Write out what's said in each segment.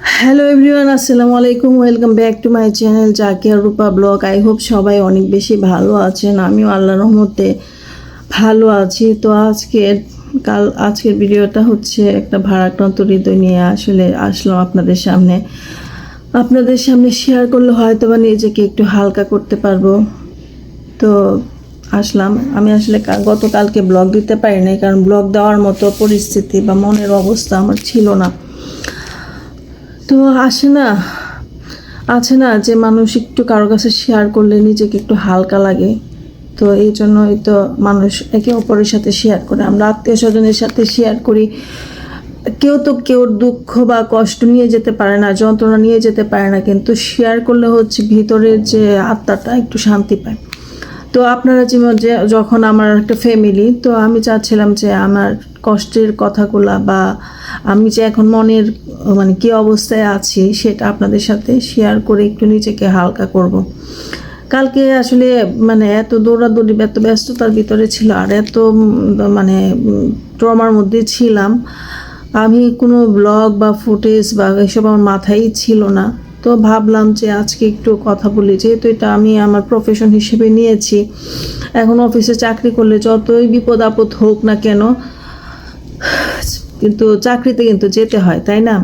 Hello everyone, আসসালামু আলাইকুম। Welcome back to my channel Zakia Rupa blog. I hope সবাই অনেক বেশি ভালো আছেন। আমিও আল্লাহর রহমতে ভালো আছি। তো আজকের ভিডিওটা হচ্ছে একটা ভারাক্রান্ত হৃদয় নিয়ে আসলাম আপনাদের সামনে শেয়ার করলে হয়তো বা নিজেকে একটু হালকা করতে পারবো। তো আমি গতকালকে ব্লগ দিতে পারি নাই, কারণ ব্লগ দেওয়ার মতো পরিস্থিতি বা মনের অবস্থা আমার ছিল না। তো আছে না যে মানুষ একটু কারো কাছে শেয়ার করলে নিজেকে একটু হালকা লাগে। তো এই জন্যই তো মানুষ একে অপরের সাথে শেয়ার করে, আমরা আত্মীয় স্বজনের সাথে শেয়ার করি। কেউর দুঃখ বা কষ্ট নিয়ে যেতে পারে না, যন্ত্রণা নিয়ে যেতে পারে না, কিন্তু শেয়ার করলে হচ্ছে ভিতরের যে আত্মাটা একটু শান্তি পায়। তো আপনারা যখন আমার একটা ফ্যামিলি, তো আমি চাচ্ছিলাম যে আমার কষ্টের কথাগুলা বা আমি যে এখন মনের কী অবস্থায় আছি সেটা আপনাদের সাথে শেয়ার করে একটু নিজেকে হালকা করব। কালকে এত দৌড়াদৌড়ি, এত ব্যস্ততার ভিতরে ছিল, আর এত ট্রমার মধ্যে ছিলাম, আমি কোনো ব্লগ বা ফুটেজ বা এসব আমার মাথায় ছিল না। তো ভাবলাম যে আজকে একটু কথা বলি, যেহেতু এটা আমি আমার প্রফেশন হিসেবে নিয়েছি। এখন অফিসে চাকরি করলে যতই বিপদ আপদ হোক না কেন, কিন্তু চাকরিতে কিন্তু যেতে হয়, তাই না?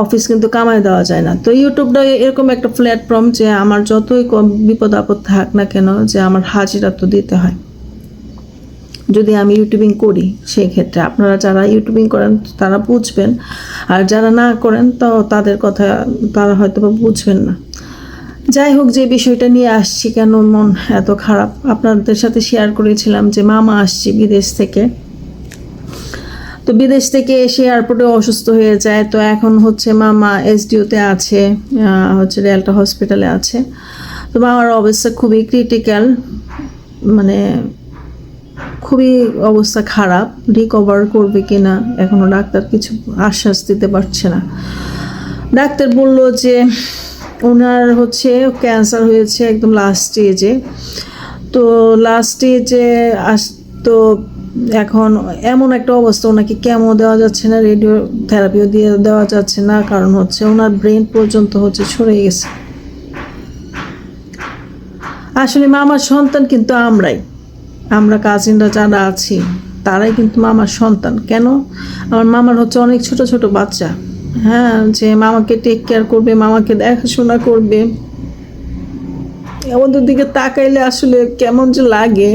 অফিস কিন্তু কামাই দেওয়া যায় না। তো ইউটিউবটা এরকম একটা প্ল্যাটফর্ম যে আমার যতই বিপদ আপদ থাক না কেন, যে আমার হাজিরা তো দিতে হয় যদি আমি ইউটিউবিং করি। সেই ক্ষেত্রে আপনারা যারা ইউটিউবিং করেন তারা বুঝবেন, আর যারা না করেন তো তাদের কথা তারা হয়তো বুঝবেন না। যাই হোক, যে বিষয়টা নিয়ে আসছি, কেন মন এত খারাপ আপনাদের সাথে শেয়ার করেছিলাম যে মামা আসছে বিদেশ থেকে। তো বিদেশ থেকে এসে এয়ারপোর্টে অসুস্থ হয়ে যায়। তো এখন হচ্ছে মামা এসডিওতে আছে, হচ্ছে রেলটা হসপিটালে আছে। তো মামার অবস্থা খুবই ক্রিটিক্যাল, খুবই অবস্থা খারাপ। রিকভার করবে কিনা এখনো ডাক্তার কিছু আশ্বাস দিতে পারছে না। ডাক্তার বলল যে ওনার হচ্ছে ক্যান্সার হয়েছে একদম লাস্ট স্টেজে। তো লাস্ট স্টেজে তো এখন এমন একটা অবস্থা, ওনাকে কেমো দেওয়া যাচ্ছে না, রেডিও থেরাপিও দেওয়া যাচ্ছে না, কারণ হচ্ছে ওনার ব্রেন পর্যন্ত হচ্ছে ছড়ে গেছে। আসলে মামার সন্তান কিন্তু আমরা কাজিনরা যারা আছি তারাই কিন্তু মামার সন্তান। কেন? আমার মামার হচ্ছে অনেক ছোট ছোট বাচ্চা, হ্যাঁ, যে মামাকে টেক কেয়ার করবে, মামাকে দেখাশোনা করবে। ওদের দিকে তাকাইলে আসলে কেমন যে লাগে,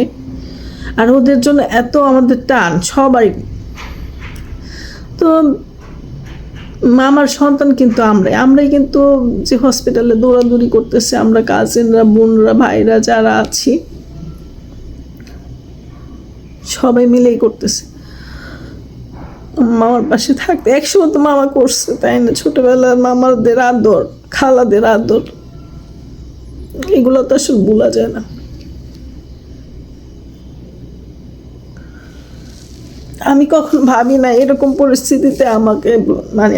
আর ওদের জন্য এত আমাদের টান সবারই। তো মামার সন্তান কিন্তু আমরাই কিন্তু যে হসপিটালে দৌড়াদৌড়ি করতেছে, আমরা কাজিনরা, বোনরা, ভাইরা যারা আছি সবাই মিলেই করতেছে মামার পাশে থাকতে। একসময় তো মামা করছে, তাই না? ছোটবেলার মামাদের আদর, খালাদের আদর, এগুলো তো আসলে ভোলা যায় না। আমি কখনো ভাবি না এরকম পরিস্থিতিতে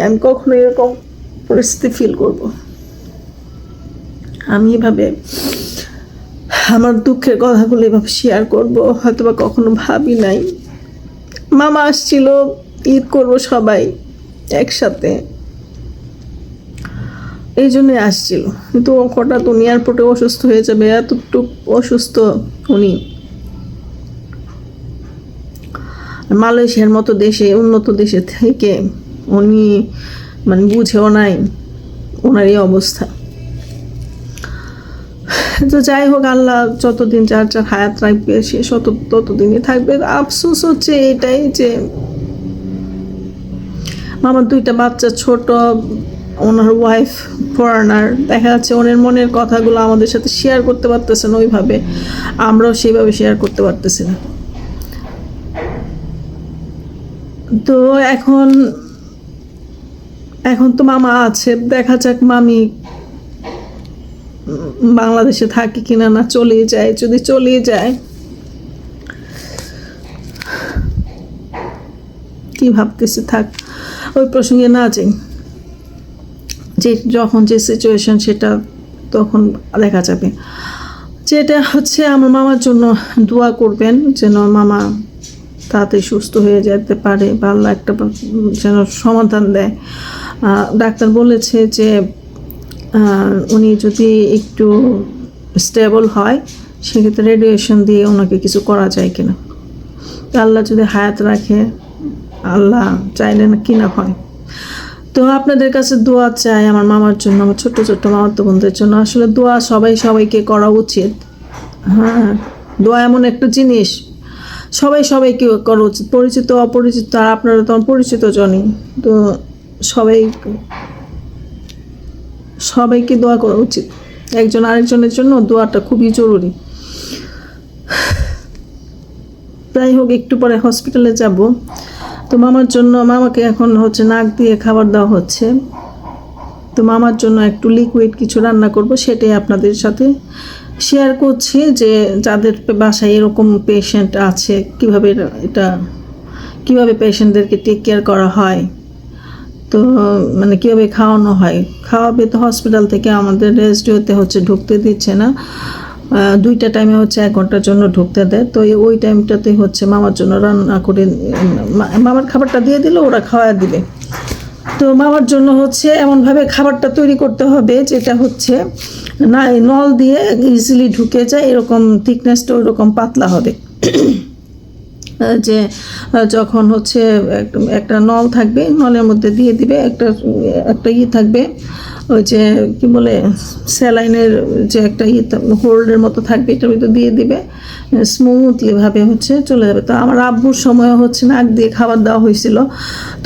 আমি কখনো এরকম পরিস্থিতি ফিল করব। আমি এভাবে আমার দুঃখের কথাগুলো এভাবে শেয়ার করব হয়তো বা কখনো ভাবি নাই। মামা আসছিল, ঈদ করবো সবাই একসাথে, এই জন্যই আসছিল। কিন্তু হঠাৎ উনি এয়ারপোর্টে অসুস্থ হয়ে যাবে, এতটুক অসুস্থ উনি। মালয়েশিয়ার মতো দেশে, উন্নত দেশে থেকে উনি বুঝেও নাই ওনার এই অবস্থা। তো যাই হোক, আল্লাহ যতদিন যার যার হায়াত রাখবে সে ততদিনই থাকবে। আফসোস হচ্ছে এটাই যে মামার দুইটা বাচ্চা ছোট, ওনার ওয়াইফ ফরেনার, দেখা যাচ্ছে ওনার মনের কথাগুলো আমাদের সাথে শেয়ার করতে পারতেছে না ওইভাবে, আমরাও সেইভাবে শেয়ার করতে পারতেছি না। তো এখন তো মামা আছে, দেখা যাক মামি বাংলাদেশে থাকে কিনা, না চলে যায়। যদি চলে যায় কি ভাবতেছি, থাক ওই প্রসঙ্গে না যাই। যখন যে সিচুয়েশন সেটা তখন দেখা যাবে। যেটা হচ্ছে আমার মামার জন্য দোয়া করবেন, যেন মামা তাড়াতাড়ি সুস্থ হয়ে যেতে পারে বা আল্লাহ একটা যেন সমাধান দেয়। ডাক্তার বলেছে যে উনি যদি একটু স্টেবল হয় সেক্ষেত্রে রেডিয়েশন দিয়ে ওনাকে কিছু করা যায় কিনা। তো আল্লাহ যদি হায়াত রাখে, আল্লাহ চাইলে না কি না হয়। তো আপনাদের কাছে দোয়া চাই আমার মামার জন্য, আমার ছোট্ট ছোট্ট মামাতো বোনদের জন্য। আসলে দোয়া সবাইকে করা উচিত। হ্যাঁ, দোয়া এমন একটা জিনিস সবাইকে করা উচিত, পরিচিত অপরিচিত। আর আপনারা তো পরিচিত জনই, তো সবাইকে দোয়া করা উচিত। একজন আরেকজনের জন্য দোয়াটা খুবই জরুরি। যাই হোক, একটু পরে হসপিটালে যাব। তো মামাকে এখন নাক দিয়ে খাবার দেওয়া হচ্ছে। তো মামার জন্য একটু লিকুইড কিছু রান্না করব, সেটাই আপনাদের সাথে শেয়ার করছি, যে যাদের বাসায় এরকম পেশেন্ট আছে কিভাবে পেশেন্টদেরকে টেক কেয়ার করা হয়। তো কীভাবে খাওয়ানো হয়। খাওয়াবে তো হসপিটাল থেকে আমাদের রেস্টুরেন্টে ঢুকতে দিচ্ছে না, 2টা টাইমে 1 ঘন্টার জন্য ঢুকতে দেয়। তো ওই টাইমটাতে মামার জন্য রান্না করে মামার খাবারটা দিয়ে দিলে ওরা খাওয়া দিবে। তো মামার জন্য এমনভাবে খাবারটা তৈরি করতে হবে যেটা না নল দিয়ে ইজিলি ঢুকে যায়, এরকম থিকনেসটা ওইরকম পাতলা হবে। যে যখন একটা নল থাকবে, নলের মধ্যে দিয়ে দিবে একটা থাকবে, ওই যে কি বলে স্যালাইনের যে একটা হোল্ডের মতো থাকবে, এটার ভিতরে দিয়ে দিবে, স্মুথলি ভাবে চলে যাবে। তো আমার আব্বুর সময় নাক দিয়ে খাবার দেওয়া হয়েছিল,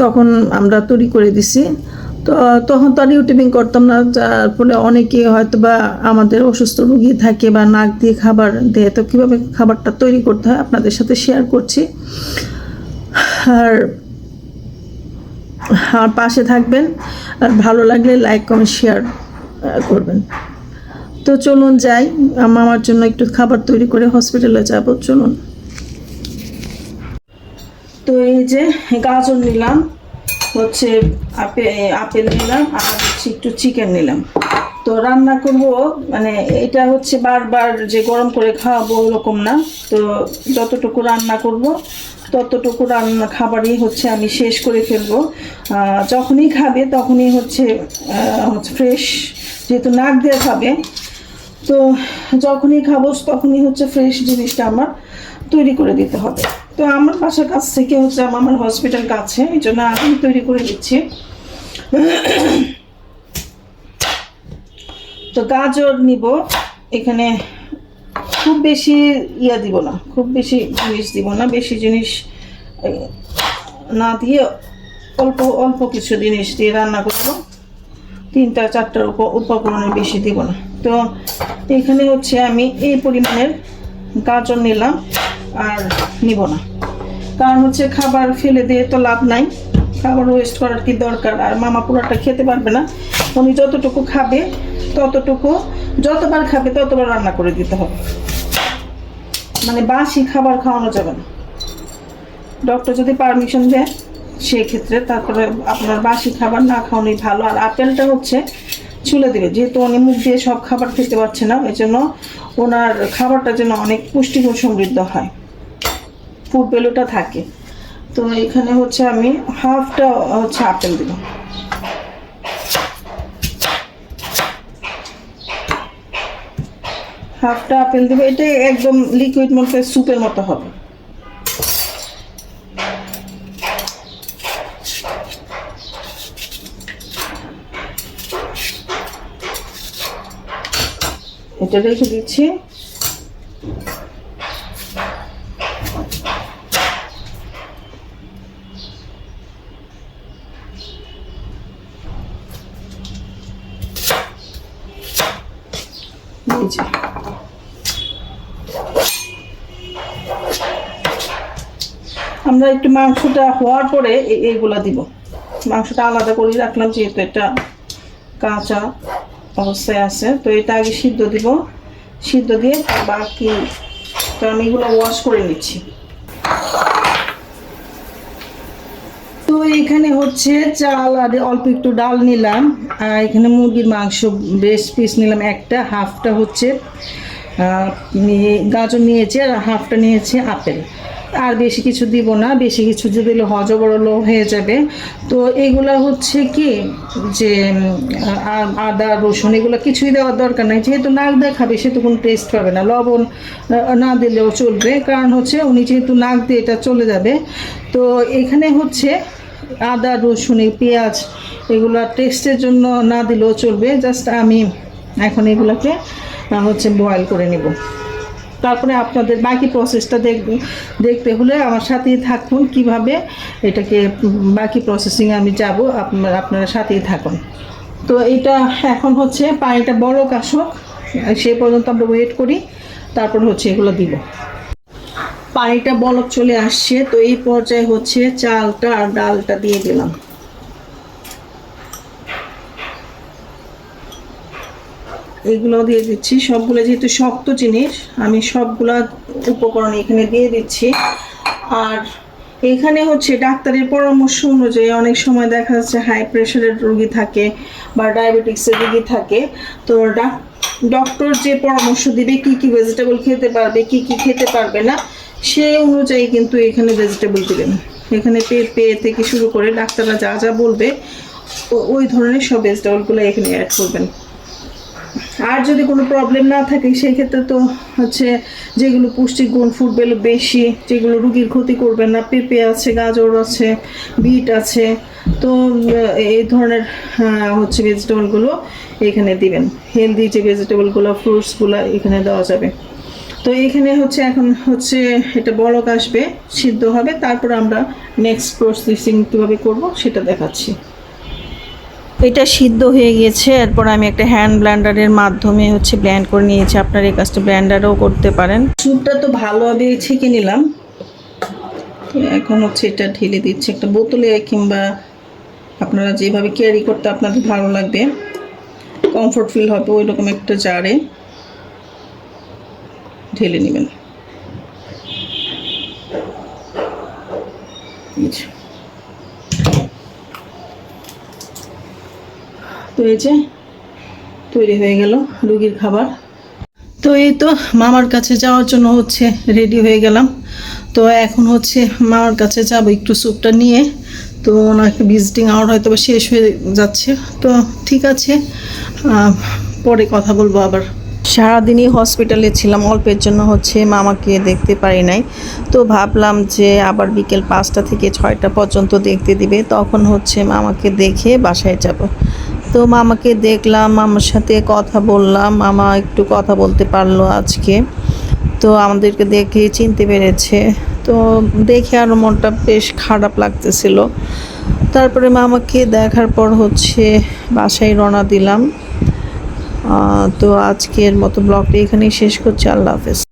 তখন আমরা তৈরি করে দিছি। তো তখন তো আর ইউটিউবিং করতাম না, যার ফলে অনেকে হয়তো বা আমাদের অসুস্থ রোগী থাকে বা নাক দিয়ে খাবার দেয়। তো কীভাবে খাবারটা তৈরি করতে হয় আপনাদের সাথে শেয়ার করছি। আর পাশে থাকবেন, আর ভালো লাগলে লাইক কমেন্ট শেয়ার করবেন। তো চলুন যাই, আমার জন্য একটু খাবার তৈরি করে হসপিটালে যাব। চলুন। তো এই যে গাজর নিলাম, আপেল নিলাম, আর একটু চিকেন নিলাম। তো রান্না করব, এটা বারবার যে গরম করে খাওয়াবো ওরকম না। তো যতটুকু রান্না করব ততটুকু খাবারই আমি শেষ করে ফেলবো। যখনই খাবে তখনই ফ্রেশ, যেহেতু নাক দিয়ে খাবে, তো যখনই খাবো তখনই ফ্রেশ জিনিসটা আমার তৈরি করে দিতে হবে। তো আমার বাসার কাছ থেকে আমার হসপিটাল কাছে, এই জন্য আমি তৈরি করে দিচ্ছি। তো গাজর নিব, এখানে খুব বেশি দিব না, খুব বেশি জিনিস দিব না, বেশি জিনিস না দিয়ে অল্প কিছু জিনিস দিয়ে রান্না করবো। 3-4টার উপকরণের বেশি দিব না। তো এখানে আমি এই পরিমাণের গাজর নিলাম, আর নিব না, কারণ খাবার ফেলে দিয়ে তো লাভ নাই, খাবার ওয়েস্ট করার কি দরকার। আর মামা পুরোটা খেতে পারবে না, উনি যতটুকু খাবে ততটুকু, যতবার খাবে ততবার রান্না করে দিতে হবে। বাসি খাবার খাওয়ানো যাবে না, ডক্টর যদি পারমিশন দেয় সেই ক্ষেত্রে, তারপরে আপনার বাসি খাবার না খাওয়ানোই ভালো। আর আপেলটা ছুলে দেবে, যেহেতু উনি মুখ দিয়ে সব খাবার খেতে পারছে না, এই জন্য ওনার খাবারটা যেন অনেক পুষ্টিগুণ সমৃদ্ধ হয়, ফুড ভ্যালুটা থাকে। তো এখানে আমি হাফটা আপেল দিব। হাফটা আপেল দেবে, এটা একদম লিকুইড মতো, স্যুপের মতো হবে। এটা রেখে দিচ্ছি। আমরা একটু মাংসটা হওয়ার পরে এইগুলা দিব। মাংসটা আলাদা করে রাখলাম, যেহেতু এটা কাঁচা অবস্থায় আছে। তো এটা আগে সিদ্ধ দিব, সিদ্ধ দিয়ে বাকি তো আমি এগুলো ওয়াশ করে নিচ্ছি। তো এখানে চাল আর অল্প একটু ডাল নিলাম, আর এখানে মুরগির মাংস ব্রেস্ট পিস নিলাম একটা, হাফটা গাজর নিয়েছি, আর হাফটা নিয়েছি আপেল। আর বেশি কিছু দিব না, বেশি কিছু দিলে হজবরল হয়ে যাবে। তো এগুলা হচ্ছে কি যে আদা রসুন এগুলো কিছুই দেওয়ার দরকার নাই, যেহেতু নাক দিয়ে খাবে সেহেতু কোনো টেস্ট পাবে না। লবণ না দিলেও চলবে, কারণ হচ্ছে উনি যেহেতু নাক দিয়ে এটা চলে যাবে। তো এখানে হচ্ছে আদা রসুন পেঁয়াজ এগুলো টেস্টের জন্য না দিলেও চলবে। জাস্ট আমি এখন এগুলোকে হচ্ছে বয়েল করে নেব। তারপরে আপনাদের বাকি প্রসেসটা দেখতে হলে আমার সাথেই থাকুন, কিভাবে এটাকে বাকি প্রসেসিংয়ে আমি যাব, আপনারা সাথেই থাকুন। তো এটা এখন হচ্ছে পানিটা বলক আসুক, সেই পর্যন্ত আমরা ওয়েট করি, তারপর হচ্ছে এগুলো দিব। পানিটা বলক চলে আসছে, তো এই পর্যায়ে হচ্ছে চালটা আর ডালটা দিয়ে দিলাম। এগুলো দিয়ে দিচ্ছি সবগুলো, যেহেতু শক্ত জিনিস আমি সবগুলা উপকরণ এখানে দিয়ে দিচ্ছি। আর এখানে হচ্ছে ডাক্তারের পরামর্শ অনুযায়ী অনেক সময় দেখা যাচ্ছে হাই প্রেশারের রোগী থাকে বা ডায়াবেটিক্সের রোগী থাকে, তো ডক্টর যে পরামর্শ দিবে কি কি ভেজিটেবল খেতে পারবে কি কি খেতে পারবে না, সেই অনুযায়ী কিন্তু এখানে ভেজিটেবল দিবেন। এখানে পেঁপে থেকে শুরু করে ডাক্তাররা যা যা বলবে ওই ধরনের সব ভেজিটেবলগুলো এখানে অ্যাড করবেন। আর যদি কোনো প্রবলেম না থাকে সেই ক্ষেত্রে তো হচ্ছে যেগুলো পুষ্টিগুণ ফুডগুলো বেশি, যেগুলো রুগীর ক্ষতি করবে না, পেঁপে আছে, গাজর আছে, বিট আছে, তো এই ধরনের হচ্ছে ভেজিটেবলগুলো এখানে দিবেন। হেলদি যে ভেজিটেবলগুলো ফ্রুটসগুলো এখানে দেওয়া যাবে। তো এখানে হচ্ছে এখন হচ্ছে এটা বলক আসবে, সিদ্ধ হবে, তারপর আমরা নেক্সট প্রসেসিং কীভাবে করব সেটা দেখাচ্ছি। এটা সিদ্ধ হয়ে গিয়েছে, এরপর আমি একটা হ্যান্ড ব্লেন্ডারের মাধ্যমে হচ্ছে ব্লেন্ড করে নিয়েছি। আপনারা এই কাজটা ব্লেন্ডারেও করতে পারেন। স্যুপটা তো ভালোভাবে ছেঁকে নিলাম, তো এখন হচ্ছে এটা ঢেলে দিচ্ছি একটা বোতলে, কিংবা আপনারা যেভাবে ক্যারি করতে আপনাদের ভালো লাগবে, কমফোর্ট ফিল হবে ওই রকম একটা জারে ঢেলে নেবেন। তো এই যে তৈরি হয়ে গেল রুগীর খাবার। তো এই তো মামার কাছে যাওয়ার জন্য হচ্ছে রেডি হয়ে গেলাম। তো এখন হচ্ছে মামার কাছে যাব একটু স্যুপটা নিয়ে। তো ওনার একটা ভিজিটিং আওয়ার হয়তো শেষ হয়ে যাচ্ছে, তো ঠিক আছে পরে কথা বলবো আবার। সারাদিনই হসপিটালে ছিলাম, অল্পের জন্য হচ্ছে মামাকে দেখতে পারি নাই। তো ভাবলাম যে আবার বিকেল 5টা থেকে 6টা পর্যন্ত দেখতে দিবে, তখন হচ্ছে মামাকে দেখে বাসায় যাব। তো মামাকে দেখলাম, মামার সাথে কথা বললাম, মামা একটু কথা বলতে পারলো আজকে। তো আমাদেরকে দেখে চিনতে পেরেছে, তো দেখে আরও মনটা বেশ খারাপ লাগতেছিল। তারপরে মামাকে দেখার পর হচ্ছে বাসায় রওনা দিলাম। তো আজকের মতো ব্লগটা এখানেই শেষ করছি। আল্লাহ হাফেজ।